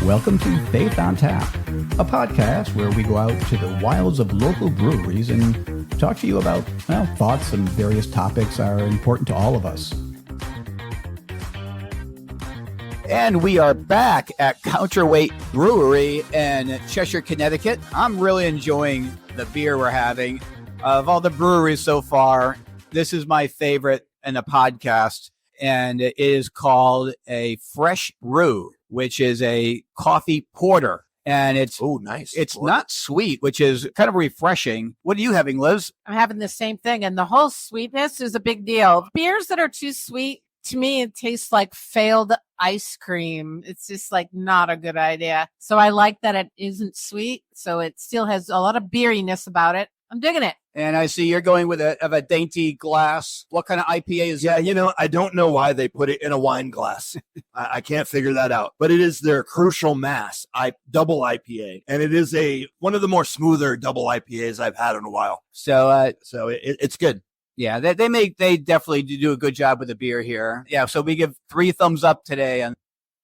Welcome to Faith on Tap, a podcast where we go out to the wilds of local breweries and talk to you about, thoughts and various topics are important to all of us. And we are back at Counterweight Brewery in Cheshire, Connecticut. I'm really enjoying the beer we're having. Of all the breweries so far, this is my favorite in the podcast, and it is called a Fresh Brew, which is a coffee porter. And it's nice. It's not sweet, which is kind of refreshing. What are you having, Liz? I'm having the same thing, and the whole sweetness is a big deal. Beers that are too sweet, to me, it tastes like failed ice cream. It's just like not a good idea. So I like that it isn't sweet, so it still has a lot of beeriness about it. I'm digging it. And I see you're going with a dainty glass. What kind of IPA is that? I don't know why they put it in a wine glass. I can't figure that out. But it is their Crucial Mass double IPA, and it is one of the more smoother double IPAs I've had in a while. So it's good. Yeah, they definitely do a good job with the beer here. Yeah, so we give 3 thumbs up today. And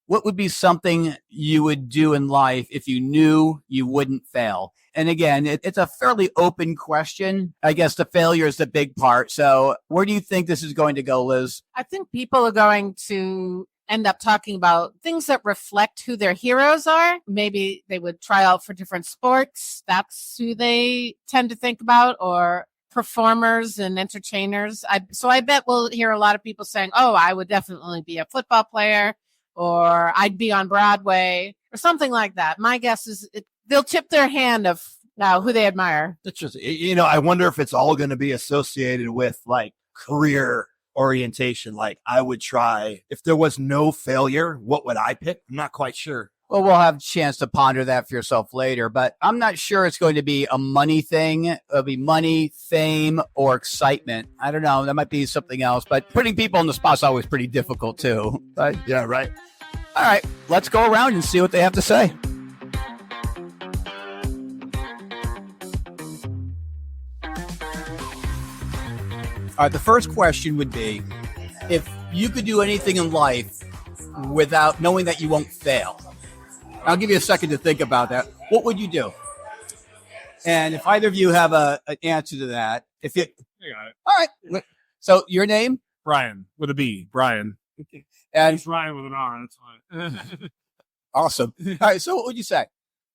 what would be something you would do in life if you knew you wouldn't fail? And again, it's a fairly open question. I guess the failure is the big part. So where do you think this is going to go, Liz? I think people are going to end up talking about things that reflect who their heroes are. Maybe they would try out for different sports. That's who they tend to think about, or performers and entertainers. So I bet we'll hear a lot of people saying, oh, I would definitely be a football player, or I'd be on Broadway, or something like that. My guess is they'll tip their hand of now who they admire. That's just, I wonder if it's all going to be associated with like career orientation. Like I would try, if there was no failure, what would I pick? I'm not quite sure. Well, we'll have a chance to ponder that for yourself later, but I'm not sure it's going to be a money thing. It'll be money, fame, or excitement. I don't know. That might be something else, but putting people on the spot is always pretty difficult too. But yeah, right. All right, let's go around and see what they have to say. All right, the first question would be, if you could do anything in life without knowing that you won't fail, I'll give you a second to think about that. What would you do? And if either of you have an answer to that, I got it. All right. So your name? Brian with a B. Brian. And He's Ryan with an R. That's fine. Awesome. All right. So what would you say?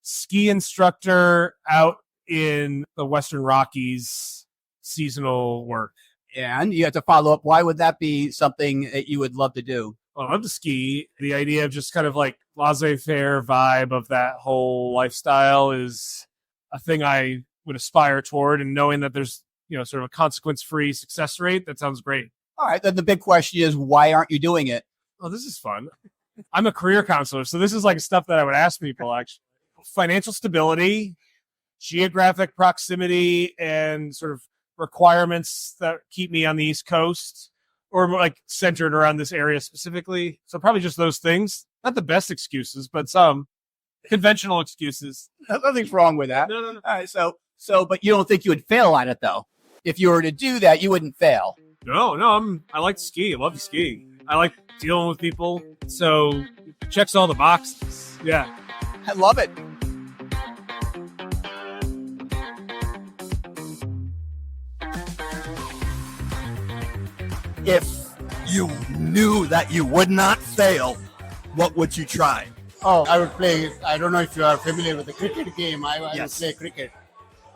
Ski instructor out in the Western Rockies, seasonal work. And you have to follow up. Why would that be something that you would love to do? Well, I love to ski. The idea of just kind of like laissez-faire vibe of that whole lifestyle is a thing I would aspire toward, and knowing that there's, sort of a consequence-free success rate, that sounds great. All right. Then the big question is, why aren't you doing it? Oh, this is fun. I'm a career counselor, so this is like stuff that I would ask people, actually. Financial stability, geographic proximity, and sort of requirements that keep me on the East Coast, or like centered around this area specifically. So probably just those things. Not the best excuses, but some conventional excuses. Nothing's wrong with that. No. All right. So, but you don't think you would fail at it, though? If you were to do that, you wouldn't fail. No, I like to ski. I love to ski. I like dealing with people. So it checks all the boxes. Yeah. I love it. If you knew that you would not fail, what would you try? Oh, I would play. I don't know if you are familiar with the cricket game. I would Yes. play cricket.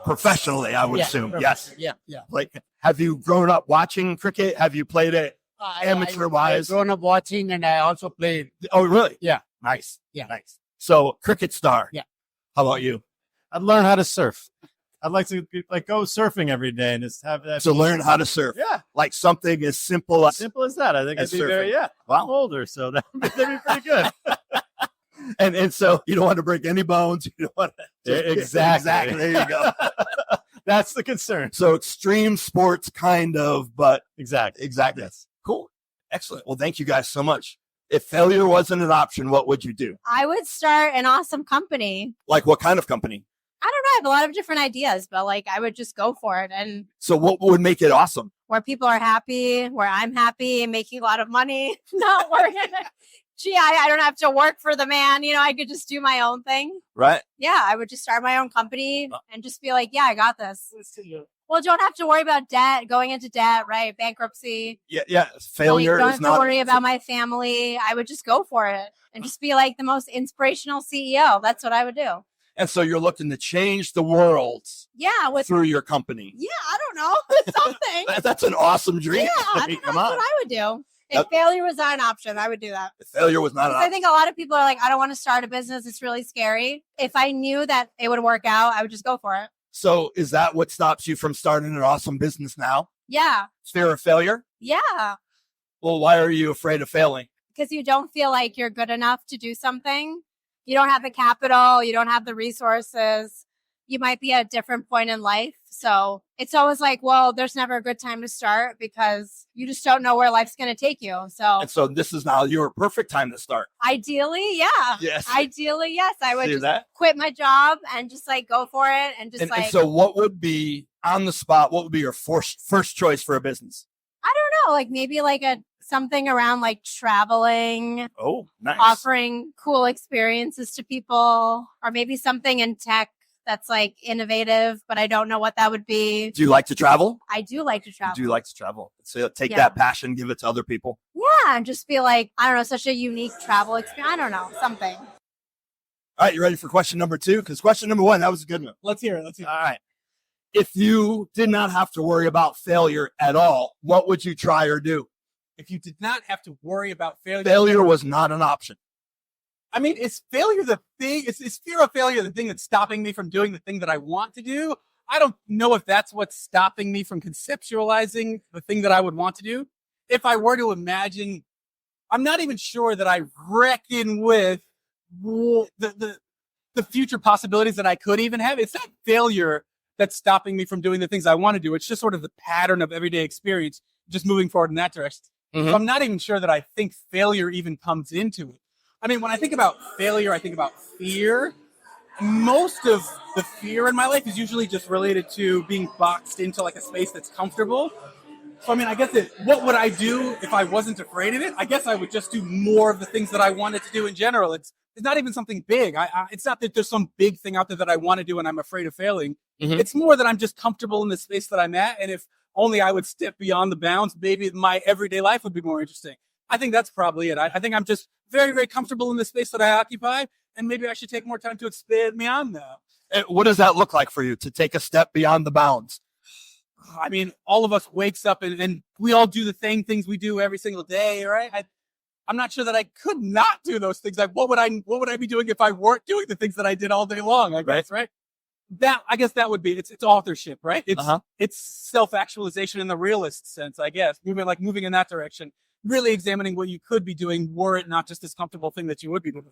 Professionally, I would assume. Yes. Yeah. Like, have you grown up watching cricket? Have you played it amateur-wise? I've grown up watching, and I also played. Oh, really? Yeah. Nice. Yeah. Nice. So, cricket star. Yeah. How about you? I'd learn how to surf. I'd like to go surfing every day and just have that. So learn how to surf. Yeah. Like something as simple as Simple as that. I think As it'd be very, surfing. Wow. I'm older, so that'd be pretty good. and so you don't want to break any bones. You don't want to Exactly. There you go. That's the concern. So extreme sports kind of, but Exactly. Yes. Cool. Excellent. Well, thank you guys so much. If failure wasn't an option, what would you do? I would start an awesome company. Like what kind of company? I don't know. I have a lot of different ideas, but I would just go for it. And So what would make it awesome? where people are happy, where I'm happy, making a lot of money, not working, gee, I don't have to work for the man. I could just do my own thing. Right. Yeah, I would just start my own company and just be like, yeah, I got this. Well, don't have to worry about debt, going into debt, right? Bankruptcy. Yeah. Failure Don't is have not. to worry about my family. I would just go for it and just be like the most inspirational CEO. That's what I would do. And so you're looking to change the world Yeah, through your company. Yeah, I don't know. Something. That's an awesome dream. Yeah, I I mean, don't know. come That's on. what I would do. If failure was not an option, I would do that. Failure was not an I option. think a lot of people are like, I don't want to start a business. It's really scary. If I knew that it would work out, I would just go for it. So is that what stops you from starting an awesome business now? Yeah. Fear of failure? Yeah. Well, why are you afraid of failing? Because you don't feel like you're good enough to do something. You don't have the capital. You don't have the resources. You might be at a different point in life. So it's always like, well, there's never a good time to start because you just don't know where life's going to take you. So And so this is now your perfect time to start. ideally, yeah. Yes. Ideally, yes. I would See just that? quit my job and just like go for it and just And so what would be on the spot? What would be your first choice for a business? I don't know, like maybe like something around like traveling, Oh, nice. offering cool experiences to people, or maybe something in tech that's like innovative, but I don't know what that would be. Do you like to travel? I do like to travel. Do you like to travel? So take Yeah. that passion, give it to other people. Yeah, and just be like, I don't know, such a unique travel experience. I don't know, something. All right, you ready for question number 2? Because question number 1, that was a good one. Let's hear it. All right. If you did not have to worry about failure at all, what would you try or do? If you did not have to worry about failure. Failure was not an option. I mean, is failure the thing? Is fear of failure the thing that's stopping me from doing the thing that I want to do? I don't know if that's what's stopping me from conceptualizing the thing that I would want to do. If I were to imagine, I'm not even sure that I reckon with the future possibilities that I could even have. It's not failure that's stopping me from doing the things I want to do. It's just sort of the pattern of everyday experience, just moving forward in that direction. So I'm not even sure that I think failure even comes into it. I mean, when I think about failure, I think about fear. Most of the fear in my life is usually just related to being boxed into like a space that's comfortable. So, I mean, I guess what would I do if I wasn't afraid of it? I guess I would just do more of the things that I wanted to do in general. It's not even something big. It's not that there's some big thing out there that I want to do and I'm afraid of failing. It's more that I'm just comfortable in the space that I'm at. And if only I would step beyond the bounds, maybe my everyday life would be more interesting. I think that's probably it. I think I'm just very, very comfortable in the space that I occupy, and maybe I should take more time to expand beyond that. And what does that look like for you to take a step beyond the bounds? I mean, all of us wakes up and we all do the same things we do every single day, right? I'm not sure that I could not do those things. Like, what would I be doing if I weren't doing the things that I did all day long? I guess, right? I guess that would be it's authorship, right? It's self-actualization in the realist sense, I guess. Moving in that direction. Really examining what you could be doing were it not just this comfortable thing that you would be doing.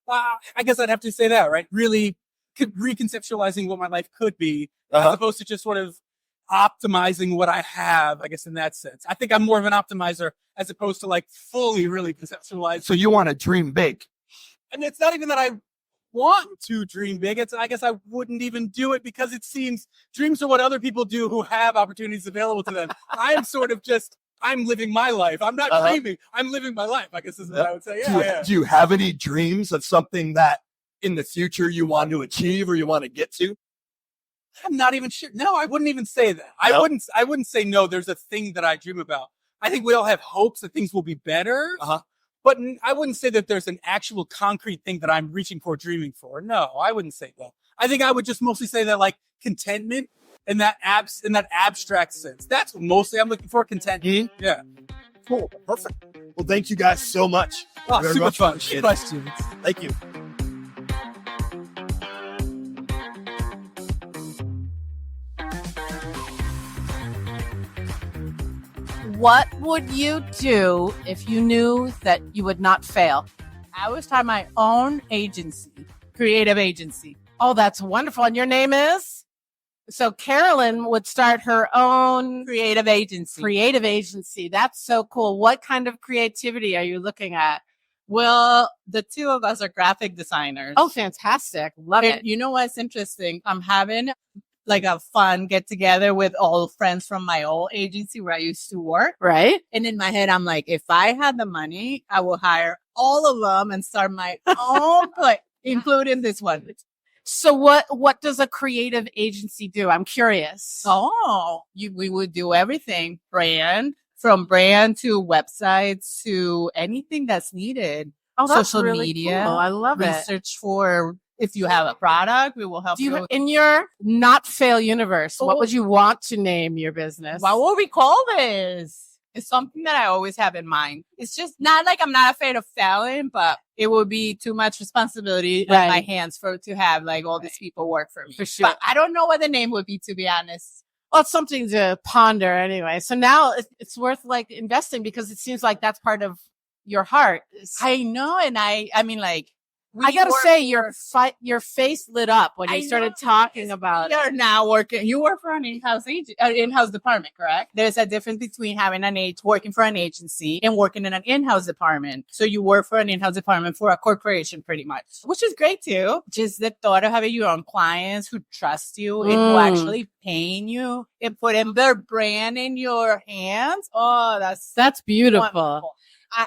I guess I'd have to say that, right? Really reconceptualizing what my life could be as opposed to just sort of optimizing what I have, I guess, in that sense. I think I'm more of an optimizer as opposed to like fully really conceptualize. So you want to dream big. And it's not even that I want to dream big. I guess I wouldn't even do it because it seems dreams are what other people do who have opportunities available to them. I'm sort of just, I'm living my life. I'm not dreaming. I'm living my life, I guess is what I would say. Do you have any dreams of something that in the future you want to achieve or you want to get to? I'm not even sure. No, I wouldn't even say that. I wouldn't say no, there's a thing that I dream about. I think we all have hopes that things will be better. But I wouldn't say that there's an actual concrete thing that I'm reaching for, dreaming for. No, I wouldn't say that. I think I would just mostly say that like contentment in that abstract sense. That's what mostly I'm looking for, contentment. Yeah. Cool. Perfect. Well, thank you guys so much. Oh, Very super much fun. appreciated. Questions. Thank you. What would you do if you knew that you would not fail? I would start my own agency, creative agency. Oh, that's wonderful. And your name is? So Carolyn would start her own Creative agency. creative agency. That's so cool. What kind of creativity are you looking at? Well, the two of us are graphic designers. Oh, fantastic. Love And it. you know what's interesting? I'm having like a fun get together with all friends from my old agency where I used to work. Right? And in my head, I'm like, if I had the money, I will hire all of them and start my own place, including this one. So what does a creative agency do? I'm curious. Oh, we would do everything. From brand to websites to anything that's needed. Oh, that's social really media. cool. I love it. Research for if you have a product, we will help you. In your not fail universe, what would you want to name your business? What would we call this? It's something that I always have in mind. It's just not like I'm not afraid of failing, but it would be too much responsibility in my hands to have like all these people work for me. For sure. But I don't know what the name would be, to be honest. Well, it's something to ponder anyway. So now it's worth like investing because it seems like that's part of your heart. I know. And I mean, like, I gotta say, your face lit up when you started talking about it. You're now working. You work for an in-house department, correct? There's a difference between having working for an agency and working in an in-house department. So you work for an in-house department for a corporation, pretty much, which is great too. Just the thought of having your own clients who trust you and who actually paying you and putting their brand in your hands. Oh, that's beautiful.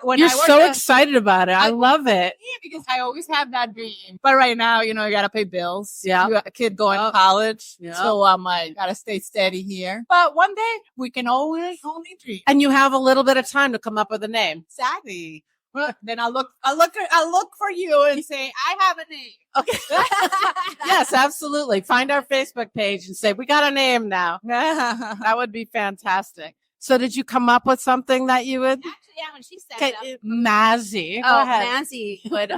Wonderful. You're so excited about it. I love it. Yeah, because I always have that dream. But right now, you gotta pay bills. Yeah. You got a kid going to college. Yeah. So I'm like, gotta stay steady here. But one day we can always only dream. And you have a little bit of time to come up with a name. Exactly. Well, then I'll look for you and say, I have a name. Okay. Yes, absolutely. Find our Facebook page and say, we got a name now. That would be fantastic. So did you come up with something that you would? Actually, yeah, when she said it. Mazzy. Oh, Nancy would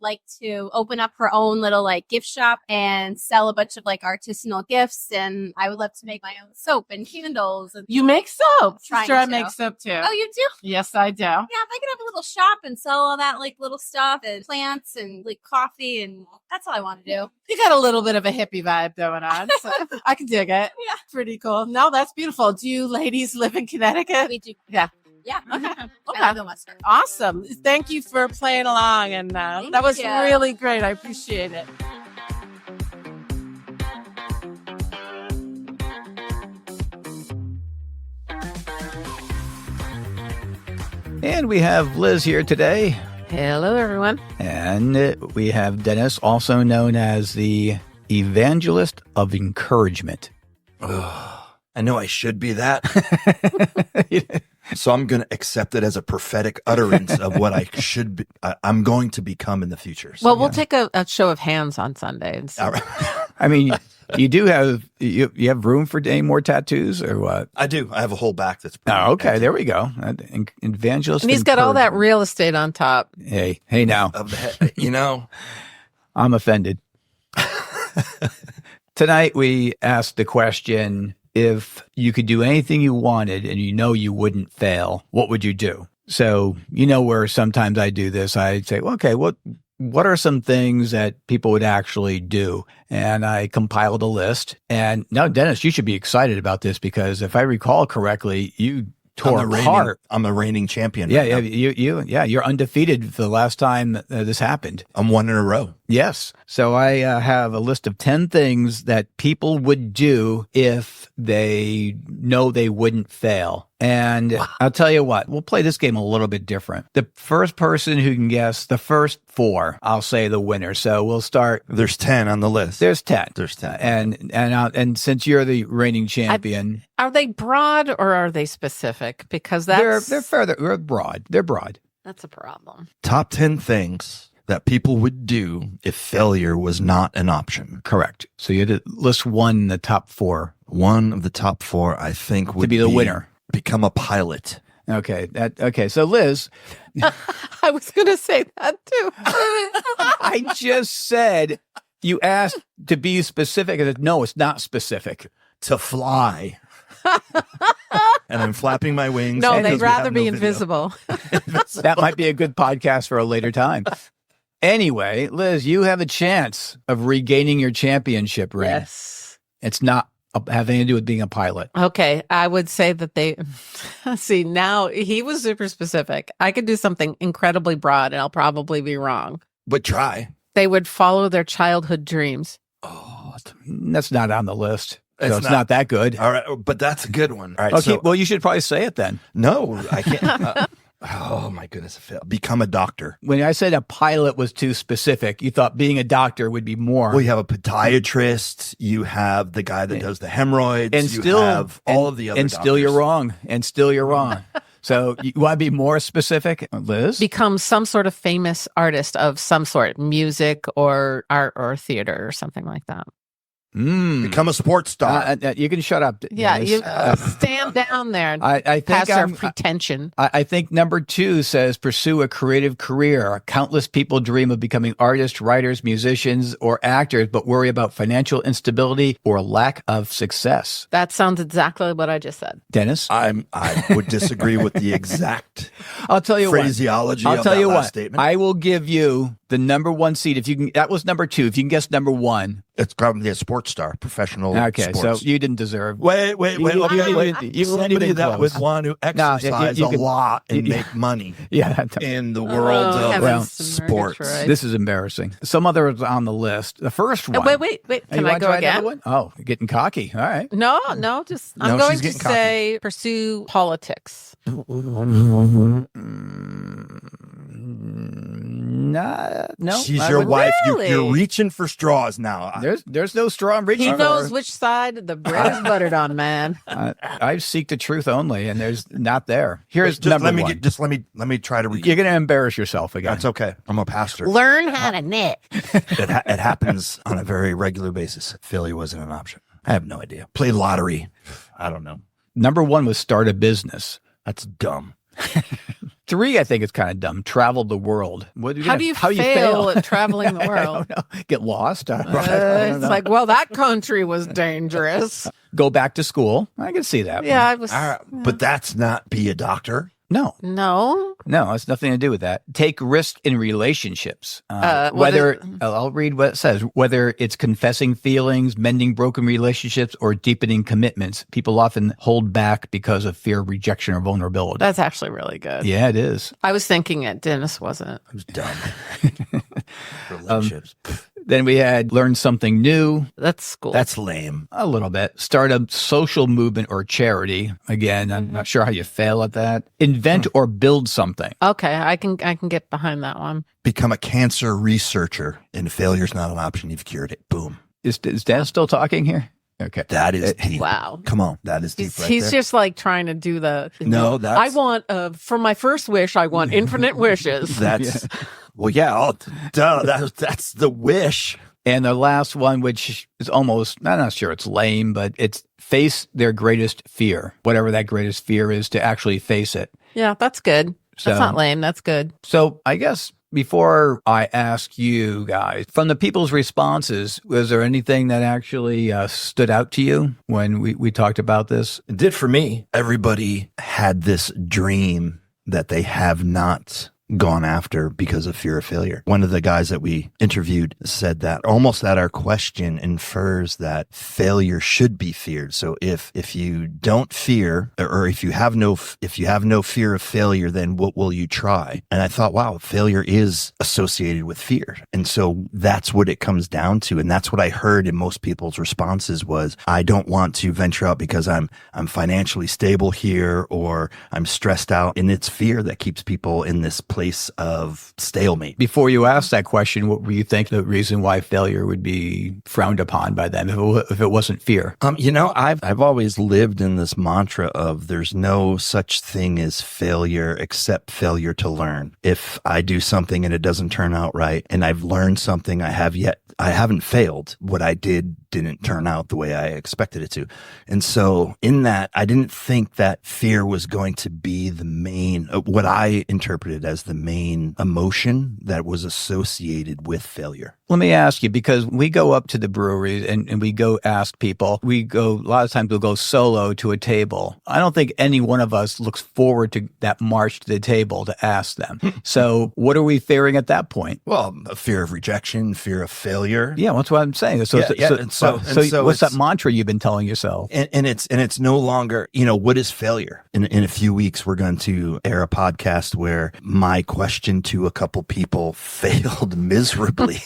like to open up her own little like gift shop and sell a bunch of like artisanal gifts. And I would love to make my own soap and candles. And you make soap? Trying Sure, I to. make soap too. Oh, you do? Yes, I do. Yeah, if I could have a little shop and sell all that like little stuff and plants and like coffee, and that's all I want to do. You got a little bit of a hippie vibe going on. So I can dig it. Yeah. Pretty cool. No, that's beautiful. Do you ladies live in Connecticut? We do. Yeah. Yeah. Okay. I live in Western. Awesome. Thank you for playing along. And that was you. really great. I appreciate it. And we have Liz here today. Hello, everyone. And we have Dennis, also known as the evangelist of encouragement. I know I should be that. So I'm going to accept it as a prophetic utterance of what I should be. I'm going to become in the future. So, well, we'll take a show of hands on Sunday. And all right. I mean, you do have you have room for any more tattoos or what? I do. I have a whole back that's okay. Empty. There we go. Evangelist. And he's got all that real estate on top. Hey now. Of the head, I'm offended. Tonight we asked the question: if you could do anything you wanted and you wouldn't fail, what would you do? So, where sometimes I do this, I say, well, okay, what are some things that people would actually do? And I compiled a list. And now, Dennis, you should be excited about this because if I recall correctly, you tore apart. I'm a reigning champion. Yeah, you're undefeated for the last time this happened. I'm 1 in a row. Yes. So I have a list of 10 things that people would do if they know they wouldn't fail. And I'll tell you what, we'll play this game a little bit different. The first person who can guess the first 4, I'll say the winner. So we'll start. There's 10 on the list. There's 10. There's 10. And since you're the reigning champion. Are they broad or are they specific? Because they're further broad. They're broad. That's a problem. Top 10 things that people would do if failure was not an option. Correct. So you had to list one in the top 4. One of the top 4, I think, would be the winner. Become a pilot. Okay. So Liz, I was going to say that too. I just said you asked to be specific. I said, no, it's not specific. To fly. And I'm flapping my wings. No, they'd rather be invisible. That might be a good podcast for a later time. Anyway, Liz, you have a chance of regaining your championship ring. Yes. It's not having to do with being a pilot. Okay. I would say that they see now he was super specific. I could do something incredibly broad and I'll probably be wrong. But try. They would follow their childhood dreams. Oh, that's not on the list. It's not that good. All right. But that's a good one. All right. Okay. Well, you should probably say it then. No, I can't. Oh my goodness. Become a doctor. When I said a pilot was too specific, you thought being a doctor would be more. Well, you have a podiatrist, you have the guy that does the hemorrhoids, and you still have all of the other and doctors. still you're wrong. And still you're wrong. So you want to be more specific, Liz? Become some sort of famous artist of some sort, music or art or theater or something like that. Become a sports star. You can shut up. Yeah, Dennis. you stand down there. I think past our I'm- pretension. I think number 2 says pursue a creative career. Countless people dream of becoming artists, writers, musicians, or actors, but worry about financial instability or lack of success. That sounds exactly what I just said. Dennis? I would disagree with the exact I'll tell you phraseology I'll of tell that you last what. statement. I will give you the number 1 seed. If you can, that was number 2. If you can guess number 1. It's probably a sports star, professional Okay, sports. so you didn't deserve. Wait. You weren't Somebody even that would close. want to exercise you a could- lot and you- make money Yeah. in the world of heavens to sports. Murgatroyd. This is embarrassing. Some others on the list. The first one. Wait. Oh, Can you I wanna go try another again? one? Oh, you're getting cocky. All right. No, just I'm No, going she's to getting cocky. say pursue politics. No. She's I your wouldn't- wife. Really? You're reaching for straws now. There's no straw I'm reaching He for. knows which side the bread is buttered on, man. I seek the truth only, and there's not there. Here's Just number let me one. let me try to read. You're going to embarrass yourself again. That's okay. I'm a pastor. Learn how to knit. It happens on a very regular basis. Failure wasn't an option. I have no idea. Play lottery. I don't know. Number 1 was start a business. That's dumb. 3, I think it's kind of dumb. Travel the world. How do you fail at traveling the I world? don't know. Get lost. I don't It's know. like, well, that country was dangerous. Go back to school. I can see that. Yeah, I was. All right, but that's not be a doctor. No, No, it's nothing to do with that. Take risk in relationships. Well, Whether I'll read what it says. Whether it's confessing feelings, mending broken relationships, or deepening commitments, people often hold back because of fear of rejection or vulnerability. that's actually really good. Yeah, it is. I was thinking it. Dennis wasn't. It was dumb. Relationships. Then we had learn something new. That's cool. That's lame. A little bit. Start a social movement or charity. Again, I'm not sure how you fail at that. Invent or build something. okay. I can get behind that one. Become a cancer researcher, and failure's not an option. You've cured it. Boom. Is Dan still talking here? Okay. That is deep. Wow. Come on, that is deep. He's, right he's there. just like trying to do the. No, I that's want for my first wish. I want infinite wishes. that's. Well, yeah. Duh. That's the wish. And the last one, which is almost, I'm not sure it's lame, but it's face their greatest fear, whatever that greatest fear is, to actually face it. Yeah, that's good. So- That's not lame. That's good. So I guess before I ask you guys, from the people's responses, was there anything that actually stood out to you when we talked about this? It did for me. Everybody had this dream that they have not gone after because of fear of failure. One of the guys that we interviewed said that almost that our question infers that failure should be feared. So if you don't fear, or if you have no fear of failure, then what will you try? And I thought, wow, failure is associated with fear. And so that's what it comes down to. And that's what I heard in most people's responses was, I don't want to venture out because I'm financially stable here, or I'm stressed out. And it's fear that keeps people in this place of stalemate. Before you asked that question, what were you think the reason why failure would be frowned upon by them if it wasn't fear? I've always lived in this mantra of there's no such thing as failure except failure to learn. If I do something and it doesn't turn out right, and I've learned something, I haven't failed. What I didn't turn out the way I expected it to. And so in that, I didn't think that fear was going to be the main, what I interpreted as the main emotion that was associated with failure. Let me ask you, because we go up to the breweries and we go ask people, a lot of times we'll go solo to a table. I don't think any one of us looks forward to that march to the table to ask them. So what are we fearing at that point? Well, a fear of rejection, fear of failure. Yeah, that's what I'm saying. So So, what's that it's- mantra you've been telling yourself? and it's no longer, what is failure? In a few weeks, we're going to air a podcast where my question to a couple people failed miserably,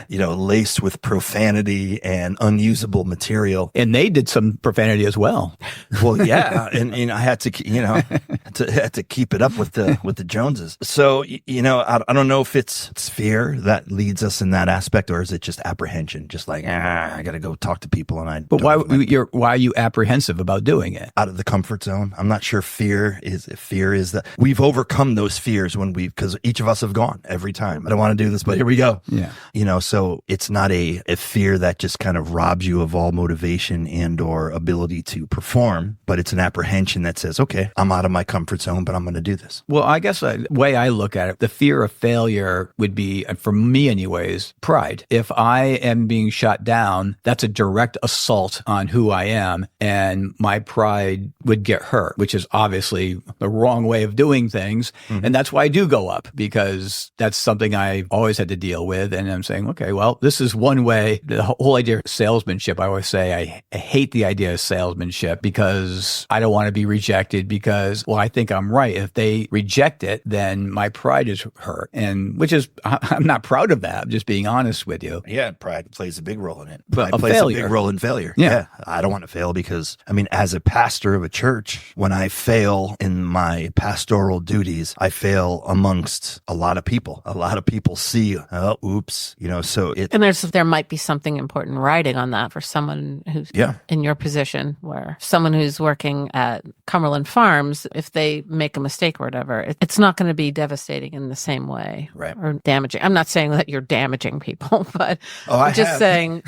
laced with profanity and unusable material. And they did some profanity as well. Well, yeah, and I had to, had to keep it up with the Joneses. So I don't know if it's fear that leads us in that aspect, or is it just apprehension? Just like I got to go talk to people, and But why are you apprehensive about doing it? out of the comfort zone? I'm not sure fear is that we've overcome those fears because each of us have gone every time. I don't want to do this, but here we go. Yeah. So it's not a fear that just kind of robs you of all motivation and or ability to perform, but it's an apprehension that says, okay, I'm out of my comfort zone, but I'm going to do this. Well, I guess the way I look at it, the fear of failure would be, for me anyways, pride. If I am being shot down, that's a direct assault on who I am, and my pride would get hurt, which is obviously the wrong way of doing things. Mm-hmm. And that's why I do go up, because that's something I always had to deal with. And I'm saying, okay, well, this is one way. The whole idea of salesmanship, I always say I hate the idea of salesmanship, because I don't want to be rejected because, well, I think I'm right. If they reject it, then my pride is hurt. And I'm not proud of that. I'm just being honest with you. Yeah, pride plays a big role in it. But Pride a plays failure. a big role in failure. Yeah. I don't want to fail because, as a pastor of a church, when I fail in my pastoral duties, I fail amongst a lot of people. A lot of people see, oh, oops, so it. And there might be something important writing on that for someone who's in your position, where someone who's working at Cumberland Farms, if they make a mistake or whatever, it's not going to be devastating in the same way, Right. or damaging. I'm not saying that you're damaging people, but I just have. saying,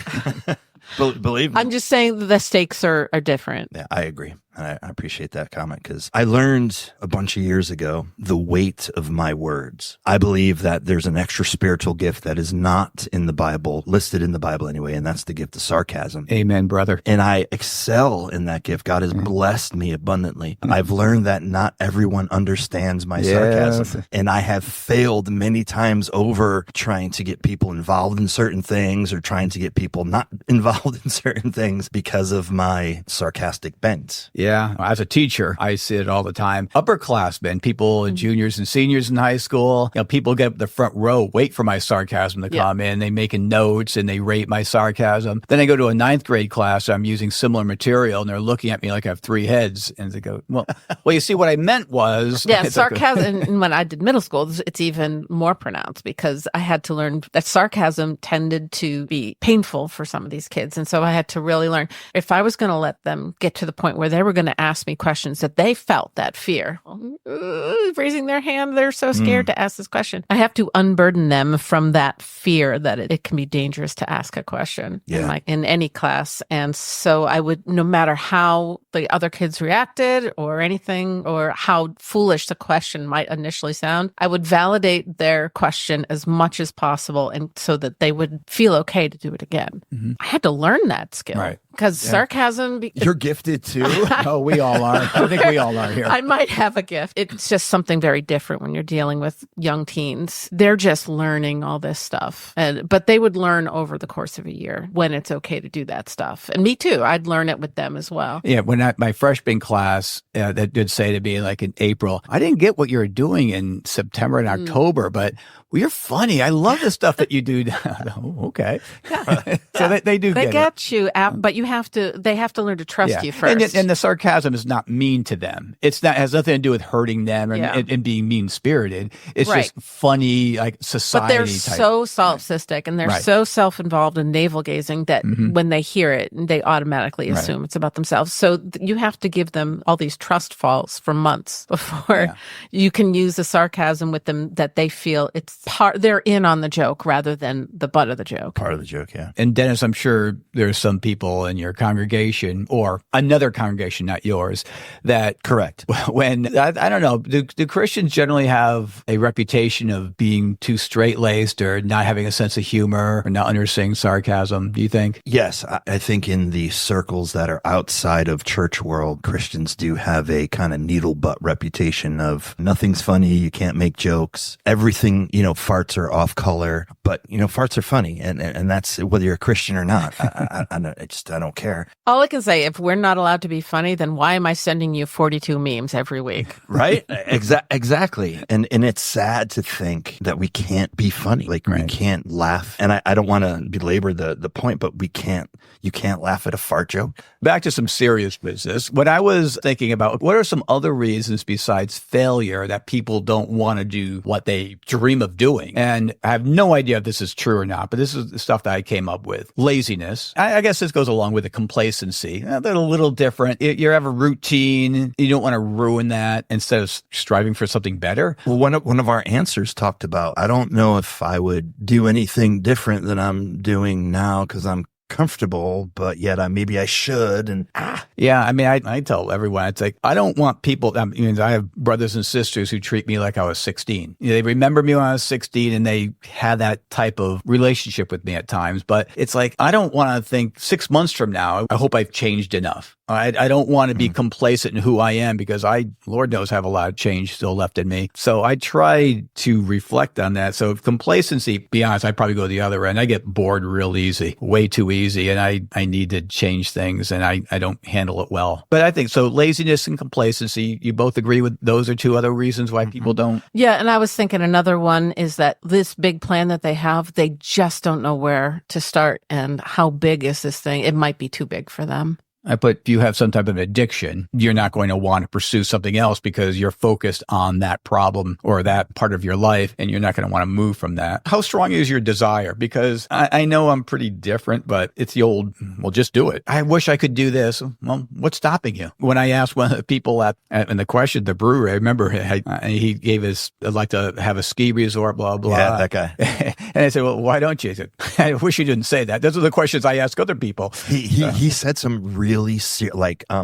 Believe me. I'm just saying that the stakes are different. Yeah, I agree. I appreciate that comment, because I learned a bunch of years ago the weight of my words. I believe that there's an extra spiritual gift that is not in the Bible, listed in the Bible anyway, and that's the gift of sarcasm. Amen, brother. And I excel in that gift. God has blessed me abundantly. I've learned that not everyone understands my sarcasm. And I have failed many times over trying to get people involved in certain things, or trying to get people not involved in certain things because of my sarcastic bent. Yeah. As a teacher, I see it all the time. Upperclassmen, people, juniors and seniors in high school, people get up the front row, wait for my sarcasm to come in. They making notes and they rate my sarcasm. Then I go to a 9th grade class. I'm using similar material and they're looking at me like I have 3 heads. And they go, well, you see, what I meant was. Yeah, sarcasm. And when I did middle school, it's even more pronounced, because I had to learn that sarcasm tended to be painful for some of these kids. And so I had to really learn, if I was going to let them get to the point where they were going to ask me questions that they felt that fear, raising their hand, they're so scared to ask this question. I have to unburden them from that fear that it can be dangerous to ask a question in any class. And so I would, no matter how the other kids reacted or anything, or how foolish the question might initially sound, I would validate their question as much as possible, and so that they would feel okay to do it again. Mm-hmm. I had to learn that skill. Right. Because sarcasm... You're gifted too? Oh, we all are. I think we all are here. I might have a gift. It's just something very different when you're dealing with young teens. They're just learning all this stuff. But they would learn over the course of a year when it's okay to do that stuff. And me too. I'd learn it with them as well. Yeah, when my freshman class, that did say to me, like in April, I didn't get what you were doing in September and October, but you're funny. I love the stuff that you do. Oh, okay. Yeah. So they do They get get you, but they have to learn to trust you first. And the sarcasm is not mean to them. It has nothing to do with hurting them and being mean spirited. It's just funny, like society. But they're so solipsistic and they're so self-involved and navel gazing that when they hear it, they automatically assume it's about themselves. So you have to give them all these trust falls for months before you can use the sarcasm with them, that they feel they're in on the joke rather than the butt of the joke. Part of the joke, yeah. And Dennis, I'm sure there's some people in your congregation or another congregation, not yours, that Correct. when, I don't know, do Christians generally have a reputation of being too straight-laced or not having a sense of humor or not understanding sarcasm, do you think? Yes, I think in the circles that are outside of church world, Christians do have a kind of needle butt reputation of nothing's funny, you can't make jokes, everything, farts are off color, but farts are funny, and that's whether you're a Christian or not. I don't care. All I can say, if we're not allowed to be funny, then why am I sending you 42 memes every week? Right? Exactly. And it's sad to think that we can't be funny. Like we can't laugh. And I don't want to belabor the point, but you can't laugh at a fart joke. Back to some serious business. What I was thinking about, what are some other reasons besides failure that people don't want to do what they dream of doing? And I have no idea if this is true or not, but this is the stuff that I came up with. Laziness. I guess this goes along with the complacency. They're a little different. You have a routine. You don't want to ruin that instead of striving for something better. Well, one of our answers talked about, I don't know if I would do anything different than I'm doing now because I'm comfortable, but yet maybe I should. And yeah, I mean, I tell everyone, it's like, I don't want people, I have brothers and sisters who treat me like I was 16. They remember me when I was 16 and they had that type of relationship with me at times, but it's like, I don't want to think 6 months from now, I hope I've changed enough. I don't want to be complacent in who I am because Lord knows, have a lot of change still left in me. So I try to reflect on that. So complacency, be honest, I probably go the other end. I get bored real easy, way too easy. And I need to change things and I don't handle it well. But I think so laziness and complacency, you both agree with those are two other reasons why people don't. Yeah. And I was thinking another one is that this big plan that they have, they just don't know where to start and how big is this thing? It might be too big for them. I put, if you have some type of addiction, you're not going to want to pursue something else because you're focused on that problem or that part of your life, and you're not going to want to move from that. How strong is your desire? Because I know I'm pretty different, but it's the old, well, just do it. I wish I could do this. Well, what's stopping you? When I asked one of the people in the question, the brewery, I remember he gave us, I'd like to have a ski resort, blah, blah. Yeah, that guy. And I said, well, why don't you? He said, I wish you didn't say that. Those are the questions I ask other people. He said some really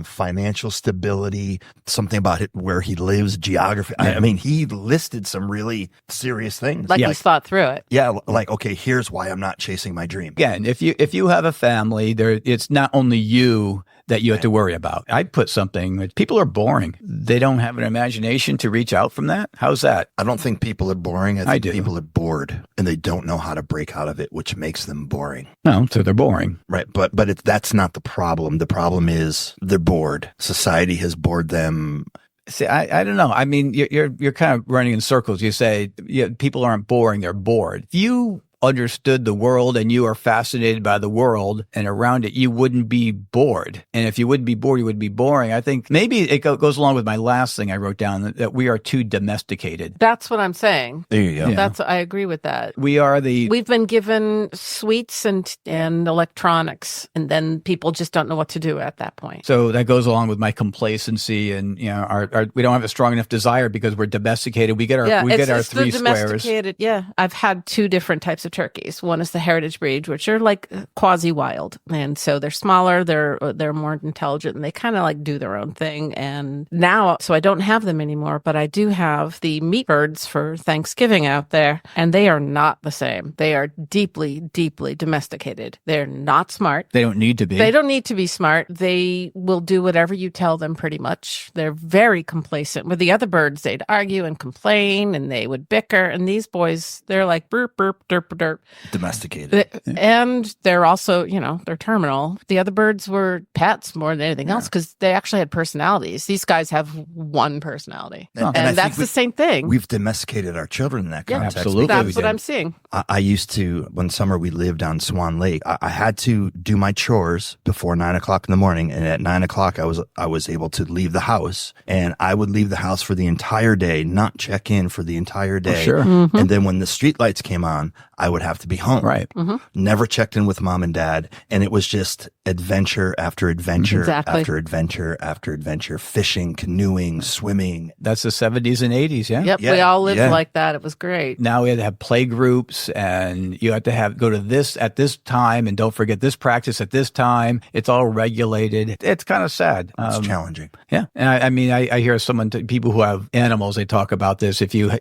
financial stability, something about it, where he lives, geography. Yeah. I mean, he listed some really serious things. Like he's thought through it. Yeah, like, okay, here's why I'm not chasing my dream. Again, if you have a family, it's not only you that you have to worry about. I put something, people are boring. They don't have an imagination to reach out from that. How's that? I don't think people are boring. I think do. People are bored and they don't know how to break out of it, which makes them boring. No, so they're boring. Right. But that's not the problem. The problem is they're bored. Society has bored them. See, I don't know. I mean, you're kind of running in circles. You say people aren't boring, they're bored. If you understood the world and you are fascinated by the world and around it, you wouldn't be bored. And if you wouldn't be bored, you would be boring. I think maybe it goes along with my last thing I wrote down, that we are too domesticated. That's what I'm saying. There you go. Yeah. I agree with that. We've been given sweets and electronics, and then people just don't know what to do at that point. So that goes along with my complacency, and we don't have a strong enough desire because we're domesticated. We get our three squares. Yeah, I've had two different types of turkeys. One is the heritage breed, which are like quasi wild, and so they're smaller, they're more intelligent, and they kind of like do their own thing. And now, so I don't have them anymore, but I do have the meat birds for Thanksgiving out there, and they are not the same. They are deeply, deeply domesticated. They're not smart. They don't need to be. They don't need to be smart. They will do whatever you tell them, pretty much. They're very complacent. With the other birds, they'd argue and complain, and they would bicker. And these boys, they're like burp, burp, derp, derp. Domesticated. And they're also, they're terminal. The other birds were pets more than anything else because they actually had personalities. These guys have one personality. And that's the same thing. We've domesticated our children in that context. Absolutely. That's what I'm seeing. I used to, one summer we lived on Swan Lake, I had to do my chores before 9 o'clock in the morning. And at 9 o'clock, I was able to leave the house, and I would leave the house for the entire day, not check in for the entire day. Oh, sure. Mm-hmm. And then when the street lights came on, I would have to be home. Right. Never checked in with mom and dad. And it was just adventure after adventure Exactly. after adventure after adventure, fishing, canoeing, swimming. That's the 70s and 80s, yeah? Yep, Yeah, we all lived yeah. like that. It was great. Now we had to have play groups, and you had to go to this at this time, and don't forget this practice at this time. It's all regulated. It's kind of sad. It's challenging. Yeah, and I mean, I hear people who have animals. They talk about this. If you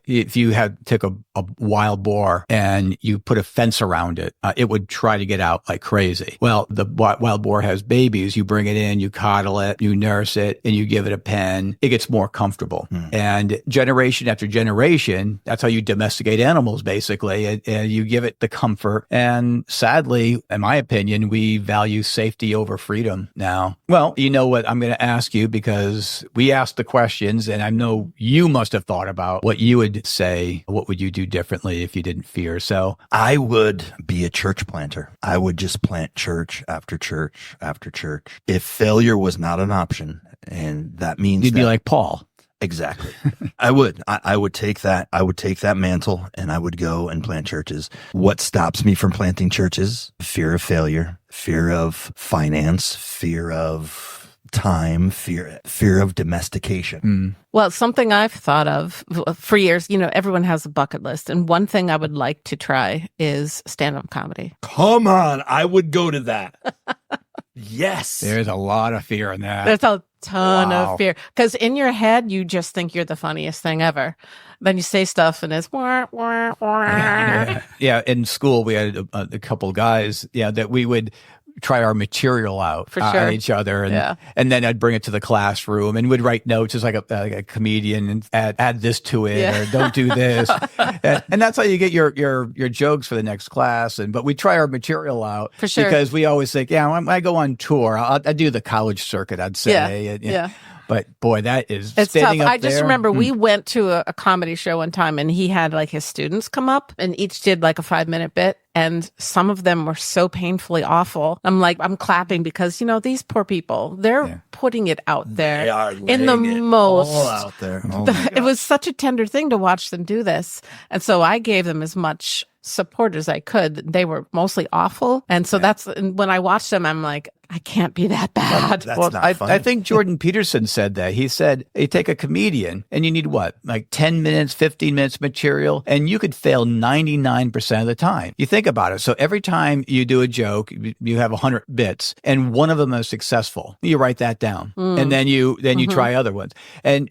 took a wild boar and you put a fence around it, it would try to get out like crazy. Well, the wild boar has babies. You bring it in, you coddle it, you nurse it, and you give it a pen. It gets more comfortable. And generation after generation, that's how you domesticate animals, basically. And you give it the comfort. And sadly, in my opinion, we value safety over freedom now. Well, you know what I'm going to ask you, because we asked the questions, and I know you must have thought about what you would say. What would you do differently if you didn't fear? So I would be a church planter. I would just plant church after church after church. If failure was not an option, and that means you'd be like Paul. Exactly. I would. I would take that. I would take that mantle and I would go and plant churches. What stops me from planting churches? Fear of failure, fear of finance, fear of time, fear of domestication. Well, something I've thought of for years, everyone has a bucket list. And one thing I would like to try is stand-up comedy. Come on. I would go to that. Yes. There's a lot of fear in that. There's a ton Wow. of fear. Because in your head, you just think you're the funniest thing ever. Then you say stuff and it's wah, wah, wah. Yeah, in school we had a couple guys, that we would try our material out For sure. on each other, and Yeah. and then I'd bring it to the classroom and would write notes as like a comedian and add this to it, Yeah. or don't do this, and that's how you get your jokes for the next class. But we try our material out For sure. because we always think, when I go on tour, I do the college circuit, I'd say, Yeah. But boy, that is It's tough. standing up I just there. remember we went to a comedy show one time and he had like his students come up and each did like a 5-minute bit. And some of them were so painfully awful. I'm clapping because, these poor people, they're putting it out there They are in the laying it most. all out there. Oh my It was such a tender thing to watch them do this. And so I gave them as much support as I could. They were mostly awful. And so and when I watched them, I'm like, I can't be that bad. That's Well, not funny. I think Jordan Peterson said that. He said, you take a comedian and you need what? Like 10 minutes, 15 minutes material, and you could fail 99% of the time. You think about it. So every time you do a joke, you have 100 bits and one of them is successful. You write that down. And then you try other ones. And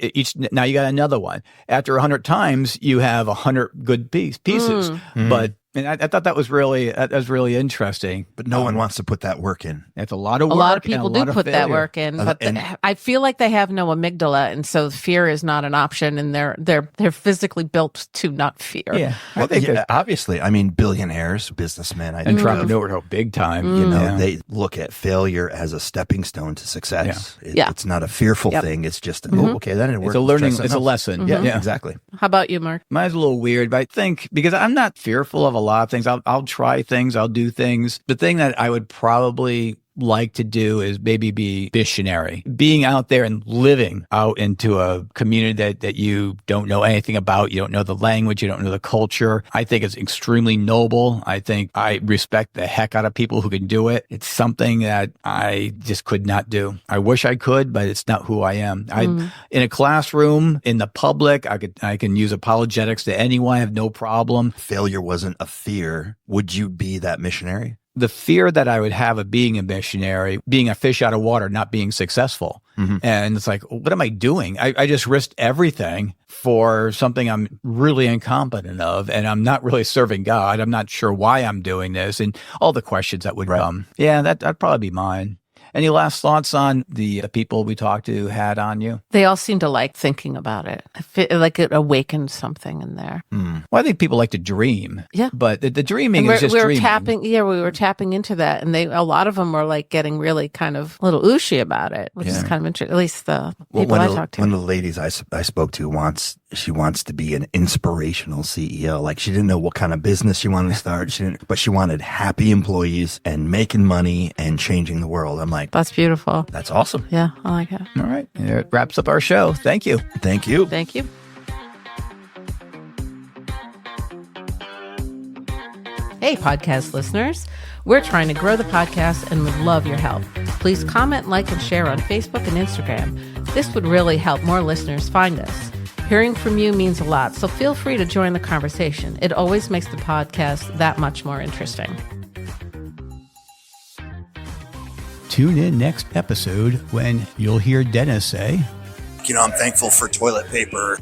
now you got another one. After 100 times, you have 100 good pieces. But and I thought that was really interesting. But no one wants to put that work in. It's a lot of work. A lot of and people lot do of put that failure. work in, but And- I feel like they have no amygdala, and so fear is not an option, and they're physically built to not fear. Yeah, I Well, think yeah, that- obviously. I mean, billionaires, businessmen, I think of, entrepreneur big time. they look at failure as a stepping stone to success. Yeah. It's not a fearful Yep. thing. It's just, okay, that didn't work. It's a Let's learning. try It's a something else. lesson. Yeah, exactly. How about you, Mark? Mine's a little weird, but I think because I'm not fearful of a lot of things, I'll try things, I'll do things. The thing that I would probably like to do is maybe be missionary, being out there and living out into a community that you don't know anything about. You don't know the language. You don't know the culture. I think it's extremely noble. I think I respect the heck out of people who can do it. It's something that I just could not do. I wish I could, but it's not who I am. In a classroom, in the public, I can use apologetics to anyone. I have no problem. Failure wasn't a fear. Would you be that missionary? The fear that I would have of being a missionary, being a fish out of water, not being successful. And it's like, what am I doing? I just risked everything for something I'm really incompetent of, and I'm not really serving God. I'm not sure why I'm doing this, and all the questions that would come. Yeah, that'd probably be mine. Any last thoughts on the people we talked to had on you? They all seem to like thinking about it. I feel like it awakened something in there. Well, I think people like to dream. Yeah. But the dreaming And is just we were dreaming. we were tapping into that, and a lot of them were like getting really kind of a little ooshy about it, which is kind of interesting. At least the people I talked to. One of the ladies I spoke to wants to be an inspirational CEO. Like, she didn't know what kind of business she wanted to start. But she wanted happy employees and making money and changing the world. I'm like, That's beautiful. that's awesome. Yeah, I like it. All right. It wraps up our show. Thank you. Thank you. Thank you. Hey, podcast listeners. We're trying to grow the podcast and would love your help. Please comment, like, and share on Facebook and Instagram. This would really help more listeners find us. Hearing from you means a lot, so feel free to join the conversation. It always makes the podcast that much more interesting. Tune in next episode when you'll hear Dennis say, I'm thankful for toilet paper.